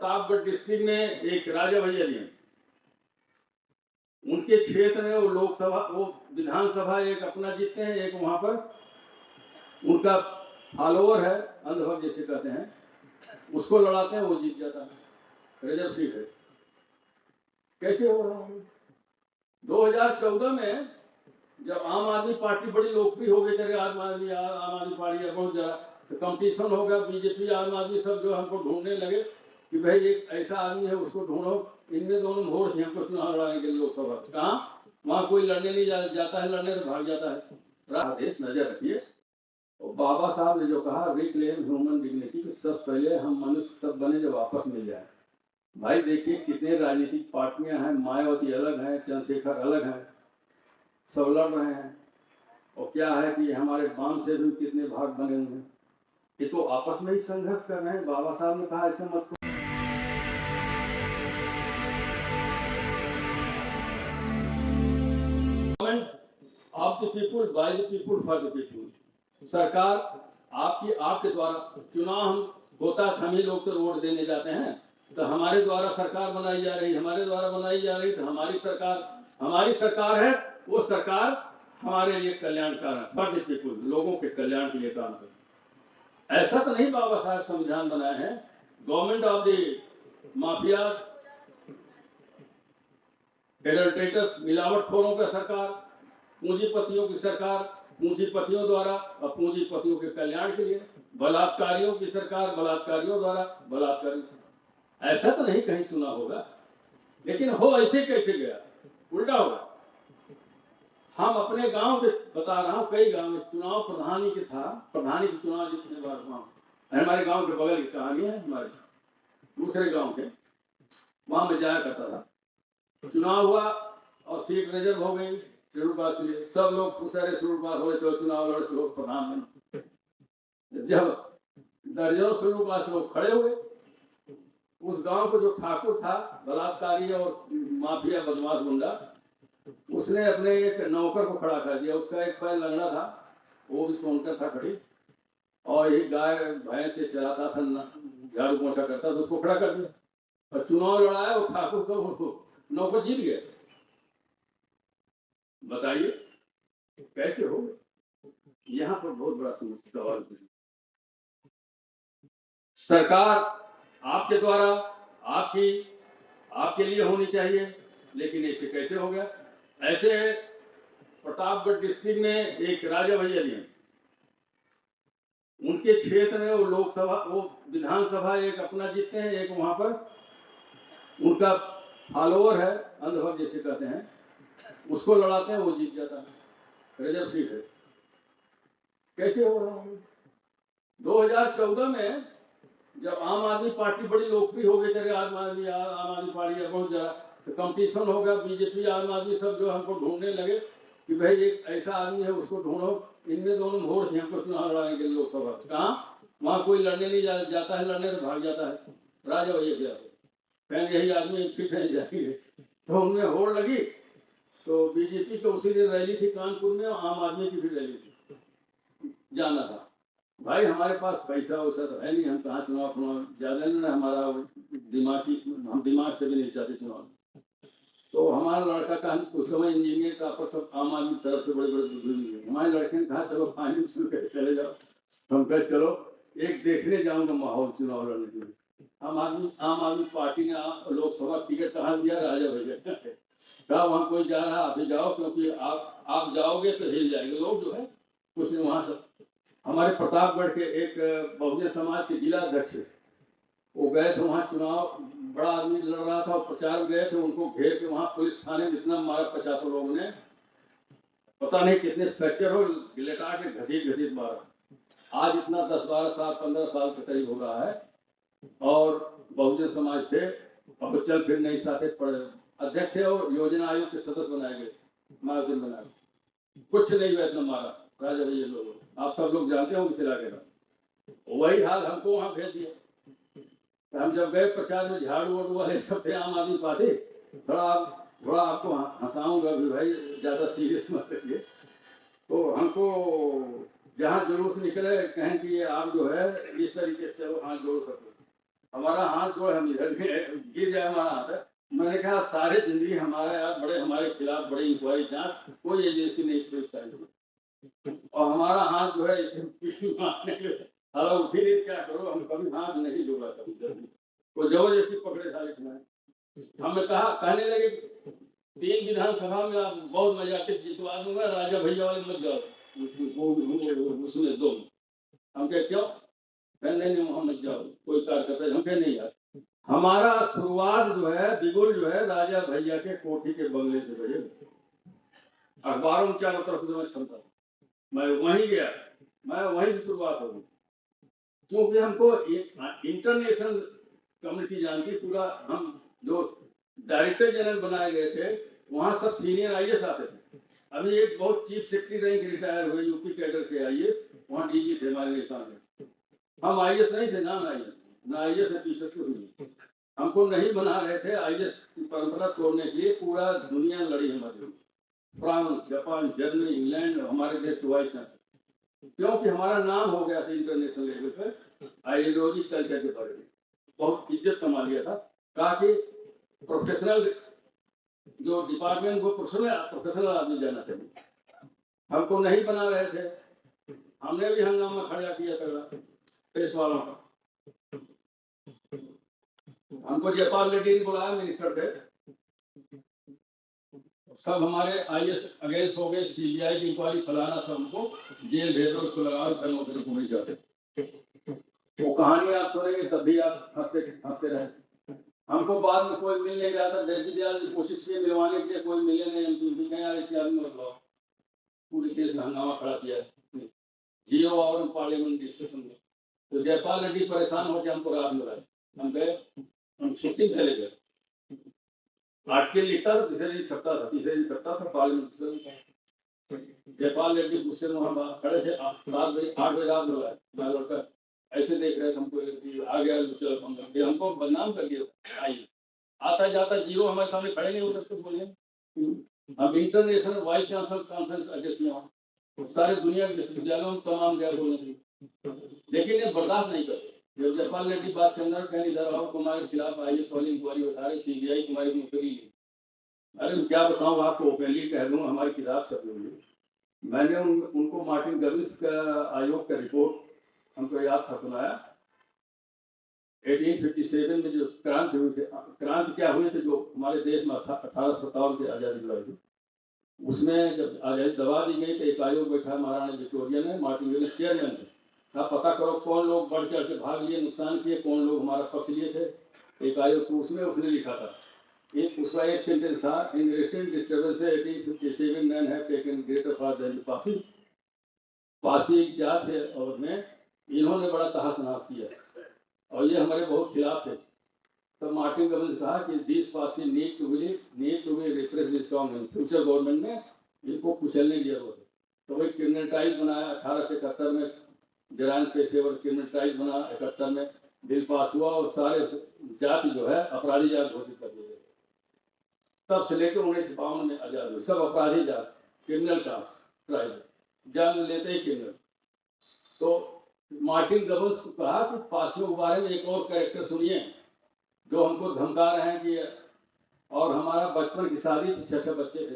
Pratapgarh district में एक राजा भैया जी हैं, उनके क्षेत्र में वो लोकसभा वो विधानसभा एक अपना जीतते हैं, एक वहां पर उनका फॉलोअर है, अंधभक्त जैसे कहते हैं, उसको लड़ाते हैं, वो जीत जाता है, रिजर्व सीट है। कैसे हो रहा है? 2014 में जब आम आदमी पार्टी बड़ी लोकप्रिय हो गई, चले आम आदमी पार्टी बहुत जरा तो कंपटीशन हो गया, बीजेपी आम आदमी सब जो हमको ढूंढने लगे कि भाई एक ऐसा आदमी है उसको ढूंढो, इनमें दोनों वोट थे हमको चुनाव लड़ाने के लिए लोकसभा। कहाँ वहां कोई लड़ने नहीं जाता है, लड़ने तो भाग जाता है। राधेश नजर रखिए, और बाबा साहब ने जो कहा रिक्लेम ह्यूमन डिग्निटी, कि सबसे पहले हम मनुष्य तब बने जब वापस मिल जाए। भाई देखिए कितने राजनीतिक पार्टियां हैं, मायावती अलग हैं, चंद्रशेखर अलग हैं, सब लड़ रहे हैं, और क्या है कि हमारे वाम से भी कितने भाग बने हुए हैं, ये तो आपस में ही संघर्ष कर रहे हैं। बाबा साहब ने कहा ऐसे मत of the people by the people for the people. सरकार आपके द्वारा चुनाव हम होता है, हम ही लोग तो वोट देने जाते हैं, तो हमारे द्वारा सरकार बनाई जा रही, हमारे द्वारा बनाई जा रही, तो हमारी सरकार है, वो सरकार हमारे लिए कल्याणकार है, फॉर द पीपुल, लोगों के कल्याण के लिए काम करे। ऐसा तो नहीं बाबा साहब संविधान बनाए हैं गवर्नमेंट ऑफ द माफिया एडल्ट्रेटर्स, मिलावटखोरों का सरकार, पूंजीपतियों की सरकार, पूंजीपतियों द्वारा और पूंजीपतियों के कल्याण के लिए, बलात्कारियों की सरकार, बलात्कारियों द्वारा बलात्कारी। ऐसा तो नहीं कहीं सुना होगा, लेकिन हो ऐसे कैसे गया, उल्टा होगा। हम अपने गांव के बता रहा हूं, कई गांव में चुनाव प्रधानी के था, प्रधानी के चुनाव जितने बार वहां हमारे गांव के बगल की कहानी है, हमारे दूसरे गांव के, वहां में जाया करता था। चुनाव हुआ और सीट रिजर्व हो गई शेड्यूल कास्ट के लिए, सब लोग पूछ रहे शेड्यूल कास्ट हो, चलो चुनाव लड़, चलो प्रधान बने। जब दर्जनों शेड्यूल कास्ट लोग खड़े हुए, उस गांव को जो ठाकुर था, बलात्कारी और माफिया बदमाश गुंडा, उसने अपने एक नौकर को खड़ा कर दिया, उसका एक पैर लंगड़ा था, वो भी सोनकर था खड़ी, और एक गाय भैंस से चलाता था, झाड़ू पोछा करता था, उसको खड़ा कर दिया और चुनाव लड़ाया, और ठाकुर को नौकर जीत गया। बताइए कैसे हो? यहाँ पर बहुत बड़ा सवाल है। सरकार आपके द्वारा आपके लिए होनी चाहिए, लेकिन ऐसे कैसे हो गया? ऐसे प्रतापगढ़ डिस्ट्रिक्ट में एक राजा भैया जी हैं, उनके क्षेत्र में वो लोकसभा वो विधानसभा एक अपना जीतते हैं, एक वहां पर उनका फॉलोअर है, अंधभक्त जैसे कहते हैं, उसको लड़ाते हैं, वो जीत जाता है, रिजर्व सीट है। कैसे हो रहा है? 2014 में जब आम आदमी पार्टी बड़ी लोकप्रिय हो गई, चले आम आदमी पार्टी बहुत जरा तो कंपटीशन हो गया, बीजेपी आम आदमी सब जो हमको ढूंढने लगे कि भाई एक ऐसा आदमी है उसको ढूंढो, इनमें दोनों वोट थे हमको चुनाव लड़ाने के लिए लोकसभा। कहाँ वहां कोई लड़ने नहीं जाता है, लड़ने तो भाग जाता है। राजा भैया से कहेंगे यही आदमी फिट है जाएंगे, तो उनमें होड़ लगी, तो बीजेपी की उसी दिन रैली थी कानपुर में, आम आदमी की भी रैली थी, जाना था। भाई हमारे पास पैसा वैसा तो है नहीं, हम कहाँ चुनाव ज्यादा नहीं, हमारा हम दिमाग से भी नहीं चाहते चुनाव। तो हमारा लड़का का उस समय इंजीनियर का, पर सब आम आदमी तरफ से बड़े बड़े बुजुर्ग हैं, हमारे लड़के ने कहा चलो फाइनल शुरू कर चले जाओ, हम कहे चलो एक देखने जाऊंगा माहौल चुनाव लड़ने के लिए। आम आदमी पार्टी ने लोकसभा टिकट कहाँ दिया? राजा भैया कहा वहां कोई जा रहा आप ही जाओ, क्योंकि आप जाओगे तो हिल जाएंगे लोग जो है कुछ वहां से। हमारे प्रतापगढ़ के एक बहुजन समाज के जिला अध्यक्ष वो गए थे वहां, चुनाव बड़ा आदमी लड़ रहा था, प्रचार गए थे, उनको घेर के वहां पुलिस थाने में इतना मारा 50 लोगों ने, पता नहीं कितने फ्रैक्चर हो, लेटा के घसीट मारा। आज इतना 10-12 साल 15 साल के करीब हो रहा है, और बहुजन समाज थे, अब चल फिर नहीं साथे अध्यक्ष थे और योजना आयोग के सदस्य बनाए गए, महाजन बनाए, कुछ नहीं हुआ, इतना मारा राजा भैया लोग, आप सब लोग जानते हो किस इलाके का। वही हाल हमको वहां भेज दिया। तो हम जब गए प्रचार में, झाड़ू वाड़ू वाले सबसे आम आदमी पार्टी, थोड़ा आपको हंसाऊंगा भी भाई, ज्यादा सीरियस मत करिए। तो हमको जहाँ जुलूस निकले कहें कि ये आप जो है इस तरीके से चलो, हाथ जोड़ सकते, हमारा हाथ जो है हम इधर गिर जाए हमारा हाथ है। मैंने कहा सारे जिंदगी हमारा यार बड़े हमारे खिलाफ बड़े इंक्वायरी जांच कोई एजेंसी नहीं पेश करी और हमारा हाथ जो है इसे मारने के हालांकि उठी नहीं, क्या करो, हम कभी हाथ नहीं जोड़ा कभी जल्दी वो जबरदस्ती पकड़े सारे खिलाड़ी। हमने कहा कहने लगे 3 विधानसभा में आप बहुत मजाकिस जितवा दूंगा, राजा भैया वाले मत जाओ उसमें 2। हम कहे क्यों? नहीं नहीं वहां मत जाओ, कोई कार्यकर्ता हम कहे नहीं यार। हमारा शुरुआत जो है बिगुल जो है राजा भैया के कोठी के बंगले से बजे, अखबारों में चारों तरफ जो क्षमता, मैं वहीं गया, मैं वहीं से शुरुआत होगी क्योंकि हमको इंटरनेशनल कम्युनिटी जानती पूरा। हम जो डायरेक्टर जनरल बनाए गए थे वहां सब सीनियर आईएएस आते थे। अभी एक बहुत चीफ सेक्रेटरी रैंक रिटायर हुए यूपी कैडर के आईएएस, वहां डीजी थे हमारे निशान में। हम आईएएस नहीं थे, नाम आईएएस ना आईएएस ऑफिसर को हुई, हमको नहीं बना रहे थे। आईएएस की परंपरा तोड़ने के लिए पूरा दुनिया लड़ी हमारे, फ्रांस, जापान, जर्मनी, इंग्लैंड, हमारे देश के वाइस चांसलर, क्योंकि हमारा नाम हो गया था इंटरनेशनल लेवल पे आइडियोलॉजी कल्चर के बारे में, बहुत इज्जत कमा लिया था। कहा कि प्रोफेशनल जो डिपार्टमेंट वो प्रोफेशनल आदमी जाना चाहिए, हमको नहीं बना रहे थे। हमने भी हंगामा खड़ा किया तगड़ा प्रेस वालों का। हमको जयपाल रेड्डी ने बुलाया, मिनिस्टर थे, सब हमारे आईएएस अगेंस्ट हो गए, सीबीआई की इंक्वायरी फलाना, सब हमको जेल भेज दो, उसको लगाओ, घर नौकरी को नहीं जाते। वो कहानी आप सुनेंगे तब भी आप हंसते रहे। हमको बाद में कोई मिल नहीं रहा था, जल्दी जल्दी कोशिश की मिलवाने के लिए, कोई मिले नहीं। हम कहें यार इसे आदमी बुलाओ, पूरे केस में हंगामा खड़ा किया जियो और पार्लियामेंट डिस्कशन में। तो जयपाल रेड्डी परेशान होकर हमको रात में लाए, हम गए, हम छुट्टी चले गए। आर्टिकल लिखता था, तीसरे दिन छपता था, तीसरे दिन छपता था पार्लियामेंट। जयपाल रेड्डी गुस्से में वहां खड़े थे, 7 बजे 8 बजे रात में लाए, मैं लड़का ऐसे देख रहे थे हमको, आ गया चलो हमको बदनाम कर दिया। आइए आता जाता जीरो हमारे सामने खड़े नहीं हो सकते, बोलिए। अब इंटरनेशनल वाइस चांसलर कॉन्फ्रेंस अध्यक्ष में सारे दुनिया के विश्वविद्यालयों में तमाम गया बोलने की, लेकिन ये बर्दाश्त नहीं करते। जब जयपाल रेड्डी बात करना कहीं इधर आओ, तुम्हारे खिलाफ आईएएस वाली इंक्वायरी उठा रही, सीबीआई तुम्हारी नौकरी ली। अरे मैं क्या बताऊं आपको, ओपनली कह दूं, हमारी किताब छपी हुई है। मैंने उनको मार्टिन गविस का आयोग का रिपोर्ट हमको याद था सुनाया। 1857 में जो क्रांति हुई थी, क्रांति क्या हुई थी, जो हमारे देश में 1857 की आज़ादी दिलाई थी, उसमें जब आज़ादी दबा दी गई तो एक आयोग बैठा महारानी विक्टोरिया ने, मार्टिन गविस चेयरमैन थे। आप पता करो कौन लोग बढ़ चढ़ के भाग लिए, नुकसान किए, कौन लोग हमारा पक्ष लिए थे। एक आयोग को उसमें उसने लिखा था, उसका एक सेंटेंस था, in recent disturbance 1857 man have taken greater part than the Pasi. Pasi एक जात है और में इन्होंने बड़ा तहस नहस किया और ये हमारे बहुत खिलाफ थे। तब मार्टिन गविस कहा कि this Pasi need to be repress strong in future government में, इनको कुचलने की जरूरत है। तो वही क्रिमिनल ट्राइब बनाया 1871 में, जरान पेशेवर क्रिमिनल ट्राइब बना 71 में, बिल पास हुआ और सारे जाति जो है अपराधी जात घोषित कर दिए गए। तब से लेकर 1952 में आजाद हुई, सब अपराधी जात, क्रिमिनल कास्ट ट्राइब, जान लेते ही क्रिमिनल। तो मार्टिन गविस को कहा कि पासियों के बारे में एक और कैरेक्टर सुनिए जो हमको धमका रहे हैं कि, और हमारा बचपन की शादी थी, 6 बच्चे थे,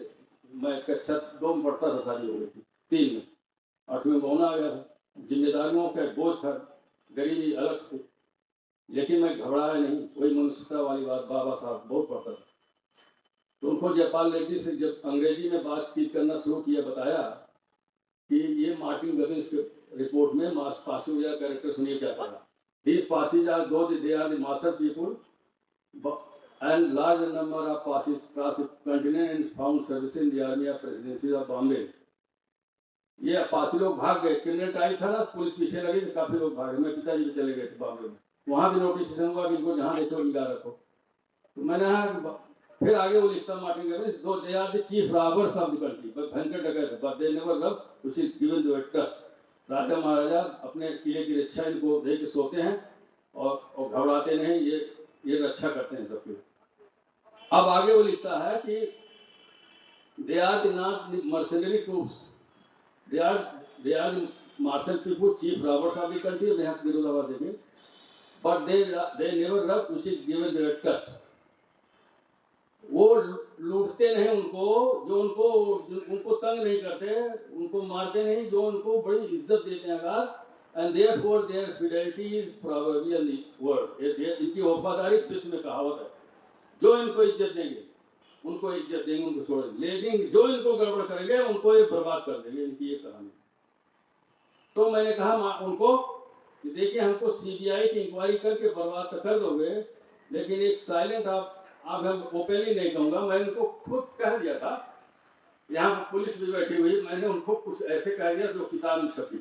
मैं कक्षा 2 में पढ़ता था, शादी हो गई थी 3 में, 8वीं में होना आ गया था, जिम्मेदारियों का बोझ था, गरीबी अलग थी, लेकिन मैं घबराया नहीं। वही मनुष्यता वाली बात, बाबा साहब बहुत पढ़ता था। तो उनको जयपाल रेड्डी से जब अंग्रेजी में बातचीत करना शुरू किया, बताया कि ये मार्टिन गविस के रिपोर्ट में पासियों या कैरेक्टर सुनिए क्या कहा। These passes are though they are the master people, and large number of passes cross the continent and found service in the army of presidency of Bombay. ये पासी लोग भाग गए, क्रिमिनल टाइप था ना, पुलिस पीछे लगी तो काफी लोग भागे। मैं पिताजी भी चले गए थे बॉम्बे में, वहां भी नोटिफिकेशन हुआ कि इनको जहां देखो निगाह रखो। तो मैंने फिर आगे वो लिखता Martin Gavis, though they are the chief robbers of the country, भयंकर डकैत थे, but they never love which is given to trust. राजा महाराजा अपने किले की रक्षा इनको दे के सोते हैं और घबराते नहीं, ये रक्षा करते हैं सबकी। अब आगे वो लिखता है कि they are not mercenary troops, they are the martial people, chief robbers of the country, they have विरोधाभास देंगे, but they never love which is given their trust. वो लूटते नहीं उनको, जो उनको तंग नहीं करते, उनको मारते नहीं, जो उनको बड़ी इज्जत देते हैं अगर, and therefore their fidelity is proverbial in the world. इनकी वफादारी विश्व में कहावत है, जो इनको इज्जत देंगे उनको इज्जत देंगे, उनको छोड़ देंगे, लेकिन जो इनको गड़बड़ करेंगे उनको ये बर्बाद कर देंगे, इनकी ये कहानी। तो मैंने कहा उनको कि देखिए हमको सीबीआई की इंक्वायरी करके बर्बाद तो कर दोगे, लेकिन एक साइलेंट आप हम ओपनली नहीं कहूँगा, मैंने उनको खुद कह दिया था, यहाँ पुलिस भी बैठी हुई, मैंने उनको कुछ ऐसे कह दिया जो किताब में छपी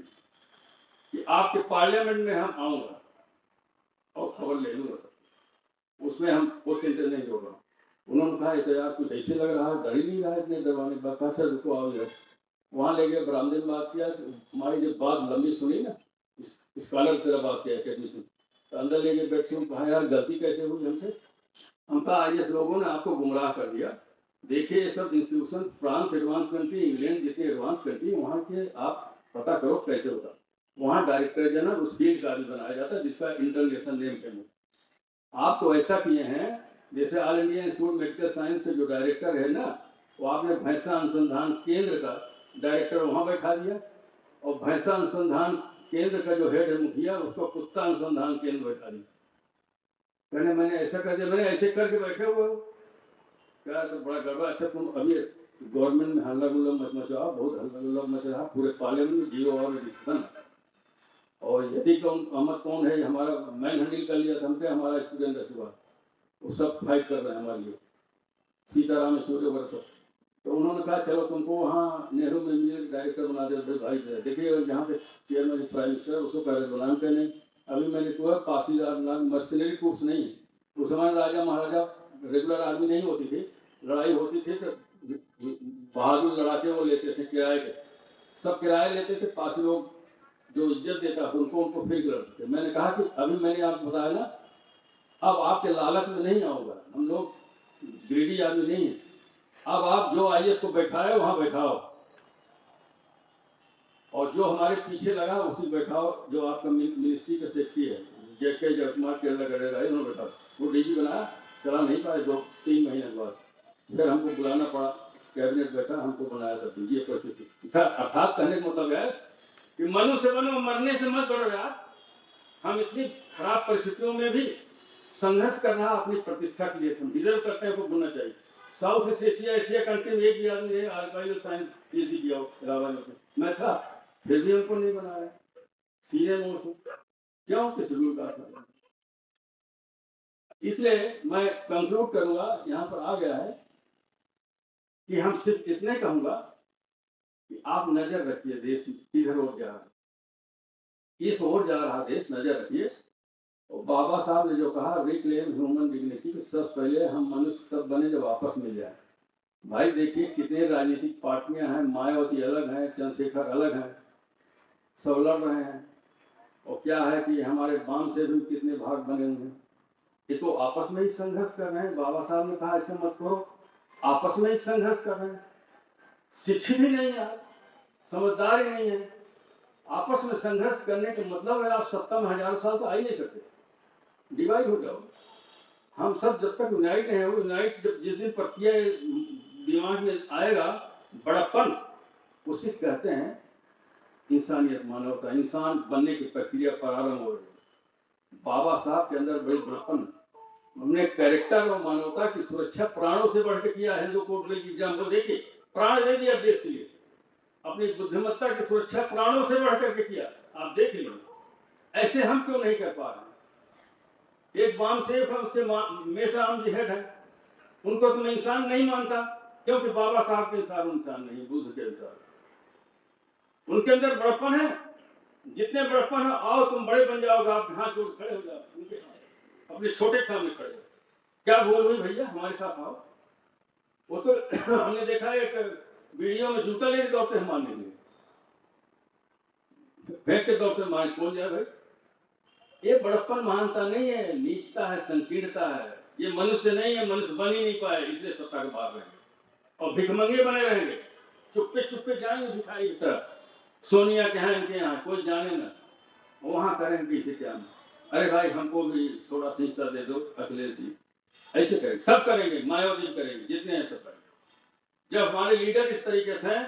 कि आपके पार्लियामेंट में हम आऊँगा और खबर ले लूँगा सब, उसमें हम वो सेंटर नहीं जोड़। उन्होंने कहा तो यार कुछ ऐसे लग रहा है, डर ही नहीं रहा है इतने डरवाने के बाद। अच्छा रुको आओ यार, वहाँ ले गए, बरामदे में बात किया, हमारी जब बात लंबी सुनी ना, स्कॉलर तेरा बात किया अकेडमी से, तो अंदर ले गए बैठे, उन्होंने कहा यार गलती कैसे हुई हमसे, हम कहा आईएएस लोगों ने आपको गुमराह कर दिया। देखिए ये सब institution France advance country, England जितनी एडवांस कंट्री, वहाँ के आप पता करो कैसे होता, वहाँ डायरेक्टर जनरल उस फील्ड का भी बनाया जाता है जिसका इंटरनेशनल नेम फेमस। आप तो ऐसा किए हैं जैसे all India institute medical science के जो डायरेक्टर है ना, वो आपने भैंसा अनुसंधान केंद्र का डायरेक्टर वहाँ बैठा दिया, और भैंसा अनुसंधान केंद्र का जो हेड है मुखिया, उसको कुत्ता अनुसंधान केंद्र बैठा दिया। कहने मैंने ऐसा कर दिया, मैंने ऐसे करके बैठे हुए हो क्या, तो बड़ा गड़बड़। अच्छा तुम अभी गवर्नमेंट में हल्ला गुल्ला मच मचाओ, बहुत हल्ला गुल्ला मच रहा पूरे पार्लियामेंट में, जीरो और डिसीजन। और यदि अहमद कौन है हमारा मैन हैंडल कर लिया था, हमसे हमारा स्टूडेंट रचुआ, वो सब फाइट कर रहे हैं हमारे लिए, सीताराम येचुरी वगैरह सब। तो उन्होंने कहा चलो तुमको वहाँ नेहरू मेमोरियल डायरेक्टर बना दे भाई। देखिए जहाँ पे चेयरमैन प्राइम मिनिस्टर उसको पहले बनाने के नहीं, अभी मैंने कहा पासीदार मर्सनरी ट्रूप्स नहीं, उस समय राजा महाराजा रेगुलर आर्मी नहीं होती थी, लड़ाई होती थी तो बहादुर लड़ाके वो लेते थे किराए के, सब किराए लेते थे, पास लोग जो इज्जत देता था उनको फिर लड़ते थे। मैंने कहा कि अभी मैंने आपको बताया ना, अब आपके लालच में नहीं आऊँगा, हम लोग ग्रीडी आदमी नहीं है, अब आप जो आईएएस को बैठाए वहाँ बैठाओ, और जो हमारे पीछे लगा उसी बैठाओ, जो आपका मिनिस्ट्री का सेक्रेटरी है जेके जयकुमार केरला करेगा, उन्होंने बैठा, वो डीजी बनाया, चला नहीं पाए 2-3 महीने के बाद, फिर हमको बुलाना पड़ा, कैबिनेट बैठा, हमको बनाया था डीजी। परिस्थिति अर्थात कहने का मतलब है कि मनुष्य बनो, मरने से मत डरो यार, हम इतनी खराब परिस्थितियों में भी संघर्ष करना अपनी प्रतिष्ठा के लिए हम डिजर्व करते हैं, को बोलना चाहिए। साउथ ईस्ट एशिया कंट्री में एक भी आदमी है आर्काइवल साइंस पीएचडी किया हो इलाहाबाद में, मैं था, फिर भी हमको नहीं बनाया, सीनियर मोस्ट क्यों, किस रूल का। इसलिए मैं कंक्लूड करूंगा, यहाँ पर आ गया है कि हम सिर्फ इतने कहूंगा कि आप नजर रखिए देश किधर ओर जा रहा है, इस ओर जा रहा देश, नजर रखिए। और बाबा साहब ने जो कहा रिक्लेम ह्यूमन डिग्निटी, सबसे पहले हम मनुष्य तब बने जब आपस मिल जाए। भाई देखिए कितने राजनीतिक पार्टियां हैं, मायावती अलग हैं, चंद्रशेखर अलग हैं, सब लड़ रहे हैं, और क्या है कि हमारे बाम से भी कितने भाग बने हुए हैं, ये तो आपस में ही संघर्ष कर रहे हैं। बाबा साहब ने कहा ऐसे मत करो, आपस में ही संघर्ष कर रहे हैं, शिक्षित ही नहीं है, समझदार ही नहीं है, आपस में संघर्ष करने का मतलब है आप सत्ता में 1000 साल तो आ ही नहीं सकते, डिवाइड हो जाओ। हम सब जब तक यूनाइट हैं, वो यूनाइट जब जिस दिन प्रक्रिया दिमाग में आएगा, बड़प्पन, उसे कहते हैं इंसानियत, मानवता, इंसान बनने की प्रक्रिया प्रारंभ हो रही है। बाबा साहब के अंदर बड़ी बड़प्पन, हमने कैरेक्टर और मानवता की सुरक्षा प्राणों से बढ़ के किया। हिंदू कोर्ट में एग्जाम को देखिए, प्राण दे दिया देश के लिए, अपनी बुद्धिमत्ता की सुरक्षा प्राणों से बढ़ करके किया, आप देख लीजिए। ऐसे हम क्यों नहीं कर पा रहे? एक बाम सेफ है, उसके मेसाराम जी हेड है, उनको तो मैं इंसान नहीं मानता, क्योंकि बाबा साहब के अनुसार इंसान नहीं, बुद्ध के अनुसार उनके अंदर बड़प्पन है। जितने बड़प्पन है, आओ तुम बड़े बन जाओगे, आप हाथ जोड़ खड़े हो जाओ उनके साथ, अपने छोटे सामने खड़े हो, क्या बोल हुई भैया हमारे साथ आओ। वो तो हमने देखा एक वीडियो में जूता लेके दौड़ते हैं मारने के लिए, फेंक के दौड़ते मारे, कौन जाए भाई? ये बड़प्पन महानता नहीं है, नीचता है, संकीर्णता है। ये मनुष्य नहीं है, मनुष्य बन ही नहीं पाए, इसलिए सत्ता के बाहर रहेंगे और भिखमंगे बने रहेंगे, चुप्पे चुप्पे जाएंगे भिखारी की तरह। सोनिया के यहाँ, इनके यहाँ कोई जाने ना, वहां करेंगे किसी क्या, अरे भाई हमको भी थोड़ा सा हिस्सा दे दो अखिलेश जी, ऐसे करेंगे, सब करेंगे, मायावती करेंगे, जितने हैं सब करेंगे। जब हमारे लीडर इस तरीके से हैं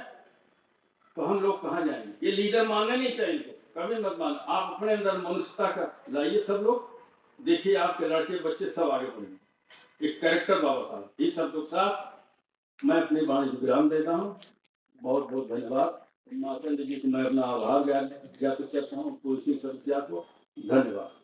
तो हम लोग कहाँ जाएंगे? ये लीडर मानना नहीं चाहिए इनको, कभी मत मान। आप अपने अंदर मनुष्यता का लाइए, सब लोग देखिए आपके लड़के बच्चे सब आगे बढ़ेंगे। एक कैरेक्टर बाबा साहब, इस शब्दों के साथ मैं अपनी वाणी को विराम देता हूँ। बहुत बहुत धन्यवाद। माता जी को मैं अपना आभार ज्ञापित करता हूँ, तुलसी सदस्या को धन्यवाद।